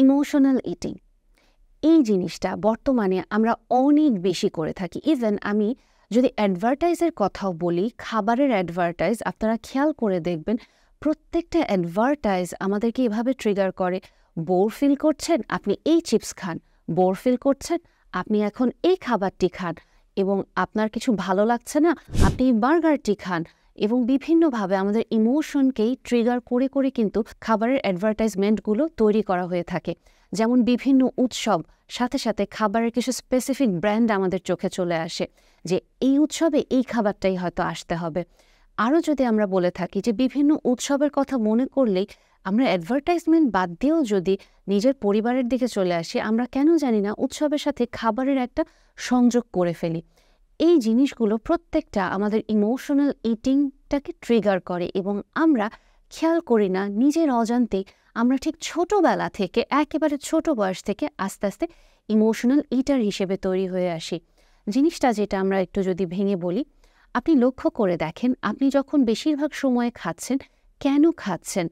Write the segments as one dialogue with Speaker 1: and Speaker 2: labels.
Speaker 1: Emotional eating এই জিনিসটা বর্তমানে আমরা অনেক বেশি করে থাকি। ইভেন আমি যদি অ্যাডভার্টাইজের কথাও বলি, খাবারের অ্যাডভার্টাইজ আপনারা খেয়াল করে দেখবেন প্রত্যেকটা অ্যাডভার্টাইজ আমাদেরকে এভাবে ট্রিগার করে। বোর ফিল করছেন, আপনি এই চিপস খান। বোর ফিল করছেন, আপনি এখন এই খাবারটি খান। এবং আপনার কিছু ভালো লাগছে না, আপনি এই বার্গারটি খান। এবং বিভিন্নভাবে আমাদের ইমোশনকেই ট্রিগার করে করে কিন্তু খাবারের অ্যাডভার্টাইজমেন্টগুলো তৈরি করা হয়ে থাকে। যেমন বিভিন্ন উৎসব, সাথে সাথে খাবারের কিছু স্পেসিফিক ব্র্যান্ড আমাদের চোখে চলে আসে যে এই উৎসবে এই খাবারটাই হয়তো আসতে হবে। আরও যদি আমরা বলে থাকি যে বিভিন্ন উৎসবের কথা মনে করলেই আমরা অ্যাডভার্টাইজমেন্ট বাদ দিয়েও যদি নিজের পরিবারের দিকে চলে আসি, আমরা কেন জানি না উৎসবের সাথে খাবারের একটা সংযোগ করে ফেলি। এই জিনিসগুলো প্রত্যেকটা আমাদের ইমোশনাল ইটিংটাকে ট্রিগার করে এবং আমরা খেয়াল করি না, নিজের অজান্তেই আমরা ঠিক ছোটবেলা থেকে, একেবারে ছোট বয়স থেকে আস্তে আস্তে ইমোশনাল ইটার হিসেবে তৈরি হয়ে আসি। জিনিসটা যেটা আমরা একটু যদি ভেঙে বলি, আপনি লক্ষ্য করে দেখেন আপনি যখন বেশিরভাগ সময়ে খাচ্ছেন, কেন খাচ্ছেন?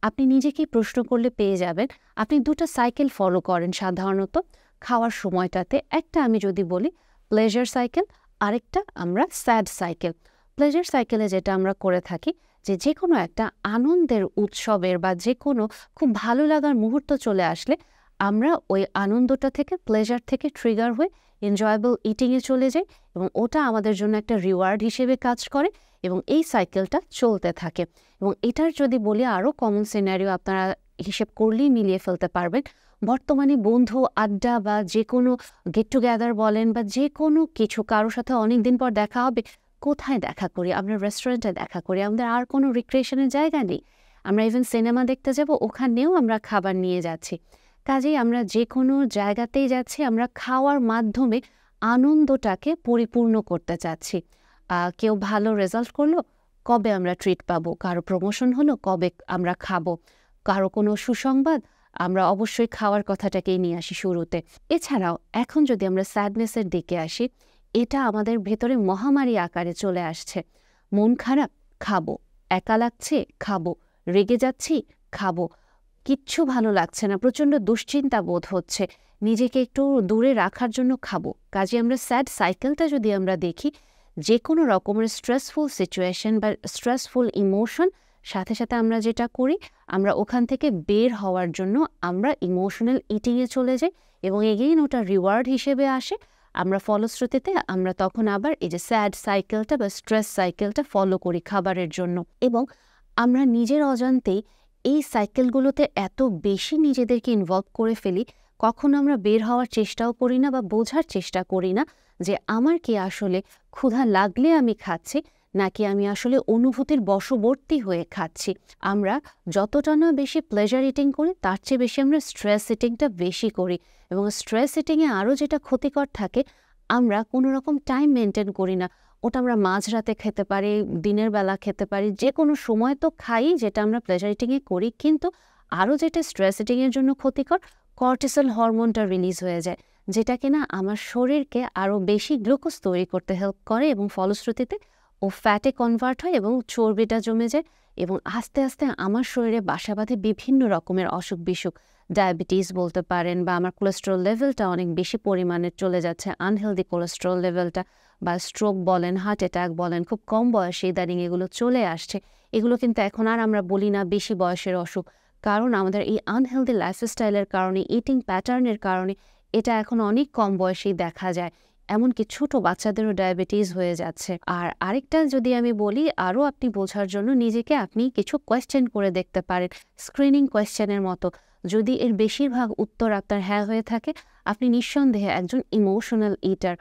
Speaker 1: আপনি নিজেকেই প্রশ্ন করলে পেয়ে যাবেন। আপনি দুটো সাইকেল ফলো করেন সাধারণত খাওয়ার সময়টাতে। একটা আমি যদি বলি প্লেজার সাইকেল, আরেকটা আমরা স্যাড সাইকেল। প্লেজার সাইকেলে যেটা আমরা করে থাকি যে কোনো একটা আনন্দের উৎসবের বা যে কোনো খুব ভালো লাগার মুহূর্ত চলে আসলে আমরা ওই আনন্দটা থেকে, প্লেজার থেকে ট্রিগার হয়ে এনজয়েবল ইটিংয়ে চলে যাই এবং ওটা আমাদের জন্য একটা রিওয়ার্ড হিসেবে কাজ করে এবং এই সাইকেলটা চলতে থাকে। এবং এটার যদি বলি আরও কমন সিনারিও আপনারা হিসেব করলেই মিলিয়ে ফেলতে পারবেন। বর্তমানে বন্ধু আড্ডা বা যে কোনো গেট টুগেদার বলেন বা যে কোনো কিছু, কারোর সাথে অনেক দিন পর দেখা হবে, কোথায় দেখা করি? আমরা রেস্টুরেন্টে দেখা করি। আমাদের আর কোনো রিক্রিয়েশনের জায়গা নেই। আমরা ইভেন সিনেমা দেখতে যাব, ওখানেও আমরা খাবার নিয়ে যাচ্ছি। কাজেই আমরা যে কোনো জায়গাতেই যাচ্ছি, আমরা খাওয়ার মাধ্যমে আনন্দটাকে পরিপূর্ণ করতে চাচ্ছি। কেউ ভালো রেজাল্ট করলো, কবে আমরা ট্রিট পাবো? কারো প্রমোশন হলো, কবে আমরা খাবো? কারো কোনো সুসংবাদ, আমরা অবশ্যই খাওয়ার কথাটাকেই নিয়ে আসি শুরুতে। এছাড়াও এখন যদি আমরা স্যাডনেসের দিকে আসি, এটা আমাদের ভেতরে মহামারী আকারে চলে আসছে। মন খারাপ, খাবো। একা লাগছে, খাবো। রেগে যাচ্ছি, খাবো। কিচ্ছু ভালো লাগছে না, প্রচণ্ড দুশ্চিন্তা বোধ হচ্ছে, নিজেকে একটু দূরে রাখার জন্য খাবো। কাজে আমরা স্যাড সাইকেলটা যদি আমরা দেখি, যে কোনো রকমের স্ট্রেসফুল সিচুয়েশন বা স্ট্রেসফুল ইমোশন, সাথে সাথে আমরা যেটা করি, আমরা ওখান থেকে বের হওয়ার জন্য আমরা ইমোশনাল ইটিংয়ে চলে যাই এবং এগেইন ওটা রিওয়ার্ড হিসেবে আসে। আমরা ফলশ্রুতিতে আমরা তখন আবার এই যে স্যাড সাইকেলটা বা স্ট্রেস সাইকেলটা ফলো করি খাবারের জন্য এবং আমরা নিজের অজান্তেই এই সাইকেলগুলোতে এত বেশি নিজেদেরকে ইনভলভ করে ফেলি, কখনো আমরা বের হওয়ার চেষ্টাও করি না বা বোঝার চেষ্টা করি না যে আমার কি আসলে ক্ষুধা লাগলে আমি খাচ্ছি নাকি আমি আসলে অনুভূতির বশবর্তী হয়ে খাচ্ছি। আমরা যতটা না বেশি প্লেজার ইটিং করি, তার চেয়ে বেশি আমরা স্ট্রেস ইটিংটা বেশি করি এবং স্ট্রেস ইটিংয়ে আরও যেটা ক্ষতিকর থাকে, আমরা কোনো রকম টাইম মেনটেন করি না। ওটা আমরা মাঝরাতে খেতে পারি, দিনের বেলা খেতে পারি, যে কোনো সময় তো খাই, যেটা আমরা প্লেজার ইটিংয়ে করি। কিন্তু আরও যেটা স্ট্রেস ইটিংয়ের জন্য ক্ষতিকর, কর্টিসল হরমোনটা রিলিজ হয়ে যায়, যেটা কিনা আমার শরীরকে আরও বেশি গ্লুকোজ তৈরি করতে হেল্প করে এবং ফলশ্রুতিতে ও ফ্যাটে কনভার্ট হয় এবং চর্বিটা জমে যায় এবং আস্তে আস্তে আমার শরীরে বাসা বাঁধে বিভিন্ন রকমের অসুখ বিসুখ। ডায়াবেটিস বলতে পারেন, বা আমার কোলেস্ট্রল লেভেলটা অনেক বেশি পরিমাণে চলে যাচ্ছে, আনহেলদি কোলেস্ট্রল লেভেলটা, বা স্ট্রোক বলেন, হার্ট অ্যাটাক বলেন, খুব কম বয়সে ইদানিং এগুলো চলে আসছে। এগুলো কিন্তু এখন আর আমরা বলি না বেশি বয়সের অসুখ, কারণ আমাদের এই আনহেলদি লাইফস্টাইলের কারণে, ইটিং প্যাটার্নের কারণে এটা এখন অনেক কম বয়সেই দেখা যায়। এমনকি ছোট বাচ্চাদেরও ডায়াবেটিস হয়ে যাচ্ছে। আর আরেকটা যদি আমি বলি, আরও আপনি বোঝার জন্য নিজেকে আপনি কিছু কোয়েশ্চেন করে দেখতে পারেন, স্ক্রিনিং কোয়েশ্চেনের মতো। যদি এর বেশিরভাগ উত্তর আপনার হ্যাঁ হয়ে থাকে, আপনি নিঃসন্দেহে একজন ইমোশনাল ইটার।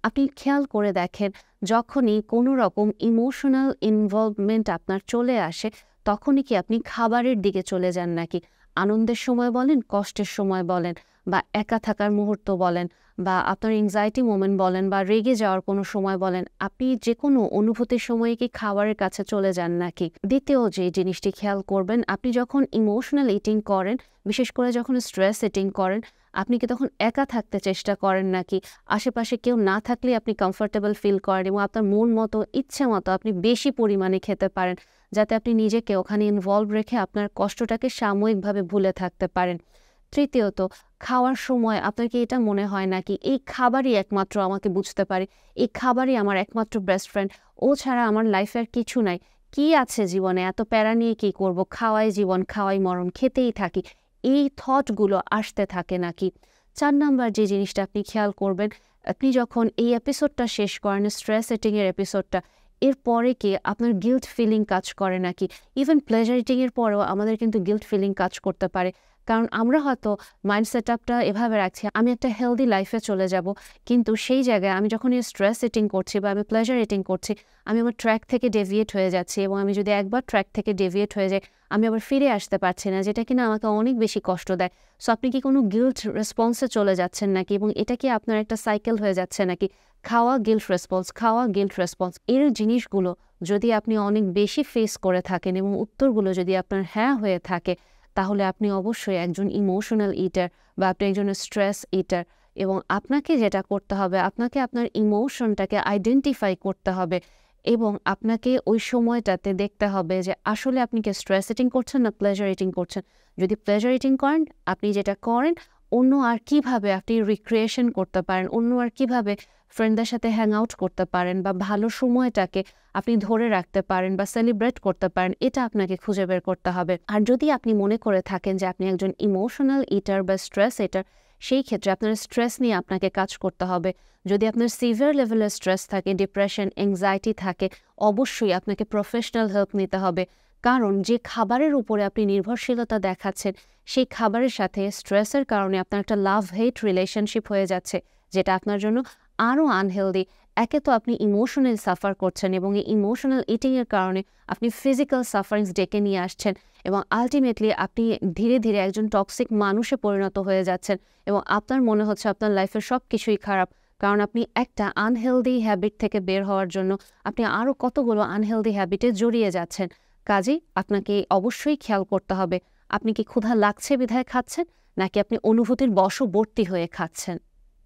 Speaker 1: আপনি খেয়াল করে দেখেন, যখনই কোনো রকম ইমোশনাল ইনভলভমেন্ট আপনার চলে আসে, তখনই কি আপনি খাবারের দিকে চলে যান নাকি? আনন্দের সময় বলেন, কষ্টের সময় বলেন, বা একা থাকার মুহূর্ত বলেন, বা আপনার এংজাইটি মোমেন্ট বলেন, বা রেগে যাওয়ার কোনো সময় বলেন, আপনি যে কোনো অনুভূতির সময়ে কি খাবারের কাছে চলে যান নাকি? দ্বিতীয় যে জিনিসটি খেয়াল করবেন, আপনি যখন ইমোশনাল ইটিং করেন, বিশেষ করে যখন স্ট্রেস ইটিং করেন, আপনি কি তখন একা থাকতে চেষ্টা করেন নাকি আশেপাশে কেউ না থাকলে আপনি কমফোর্টেবল ফিল করেন এবং আপনার মন মতো, ইচ্ছে মতো আপনি বেশি পরিমাণে খেতে পারেন, যাতে আপনি নিজেকে ওখানে ইনভলভ রেখে আপনার কষ্টটাকে সাময়িকভাবে ভুলে থাকতে পারেন? তৃতীয়ত, খাওয়ার সময় আপনার কি এটা মনে হয় নাকি এই খাবারই একমাত্র আমাকে বুঝতে পারে, এই খাবারই আমার একমাত্র বেস্ট ফ্রেন্ড, ও ছাড়া আমার লাইফে আর কিছু নাই, কি আছে জীবনে, এত প্যারা নিয়ে কি করব, খাওয়াই জীবন, খাওয়াই মরণ, খেতেই থাকি, এই থটগুলো আসতে থাকে নাকি? 4 নাম্বার যে জিনিসটা আপনি খেয়াল করবেন, আপনি যখন এই এপিসোডটা শেষ করেন, স্ট্রেস ইটিংয়ের এপিসোডটা, এরপরে কি আপনার গিল্ট ফিলিং কাজ করে নাকি? ইভেন প্লেজার ইটিংয়ের পরেও আমাদের কিন্তু গিল্ট ফিলিং কাজ করতে পারে, কারণ আমরা হয়তো মাইন্ড সেট আপটা এভাবে রাখছি আমি একটা হেলদি লাইফে চলে যাব, কিন্তু সেই জায়গায় আমি যখন এই স্ট্রেস ইটিং করছি বা আমি প্লেজার ইটিং করছি, আমি আমার ট্র্যাক থেকে ডেভিয়েট হয়ে যাচ্ছি, এবং আমি যদি একবার ট্র্যাক থেকে ডেভিয়েট হয়ে যাই, আমি আবার ফিরে আসতে পারছি না, যেটা কিনা আমাকে অনেক বেশি কষ্ট দেয়। সো আপনি কি কোনো গিল্ট রেসপন্সে চলে যাচ্ছেন নাকি, এবং এটা কি আপনার একটা সাইকেল হয়ে যাচ্ছে নাকি? খাওয়া গিল্ট রেসপন্স, খাওয়া গিল্ট রেসপন্স, এর জিনিসগুলো যদি আপনি অনেক বেশি ফেস করে থাকেন এবং উত্তরগুলো যদি আপনার হ্যাঁ হয়ে থাকে, তাহলে আপনি অবশ্যই একজন ইমোশনাল ইটার বা আপনি একজন স্ট্রেস ইটার। এবং আপনাকে যেটা করতে হবে, আপনাকে আপনার ইমোশনটাকে আইডেন্টিফাই করতে হবে, এবং আপনাকে ওই সময়টাতে দেখতে হবে যে আসলে আপনি কি স্ট্রেস ইটিং করছেন না প্লেজার ইটিং করছেন। যদি প্লেজার ইটিং করেন, আপনি যেটা করেন অন্য আর কিভাবে আপনি রিক্রিয়েশন করতে পারেন, অন্য আর কিভাবে ফ্রেন্ডদের সাথে হ্যাং আউট করতে পারেন বা ভালো সময়টাকে আপনি ধরে রাখতে পারেন বা সেলিব্রেট করতে পারেন, এটা আপনাকে খুঁজে বের করতে হবে। আর যদি আপনি মনে করে থাকেন যে আপনি একজন ইমোশনাল ইটার বা স্ট্রেস ইটার, সেই ক্ষেত্রে আপনার স্ট্রেস নিয়ে আপনাকে কাজ করতে হবে। যদি আপনার সিভিয়ার লেভেলের স্ট্রেস থাকে, ডিপ্রেশন, অ্যাংজাইটি থাকে, অবশ্যই আপনাকে প্রফেশনাল হেল্প নিতে হবে, কারণ যে খাবারের উপরে আপনি নির্ভরশীলতা দেখাচ্ছেন, সেই খাবারের সাথে স্ট্রেসের কারণে আপনার একটা লাভ হেট রিলেশনশিপ হয়ে যাচ্ছে, যেটা আপনার জন্য আরও আনহেলদি। একে তো আপনি ইমোশনাল সাফার করছেন, এবং এই ইমোশনাল ইটিংয়ের কারণে আপনি ফিজিক্যাল সাফারিংস ডেকে নিয়ে আসছেন, এবং আলটিমেটলি আপনি ধীরে ধীরে একজন টক্সিক মানুষে পরিণত হয়ে যাচ্ছেন, এবং আপনার মনে হচ্ছে আপনার লাইফের সব কিছুই খারাপ, কারণ আপনি একটা আনহেলদি হ্যাবিট থেকে বের হওয়ার জন্য আপনি আরও কতগুলো আনহেলদি হ্যাবিটে জড়িয়ে যাচ্ছেন। কাজেই আপনাকে অবশ্যই খেয়াল করতে হবে, আপনি কি ক্ষুধা লাগছে বিধায় খাচ্ছেন, নাকি আপনি অনুভূতির বশবর্তী হয়ে খাচ্ছেন।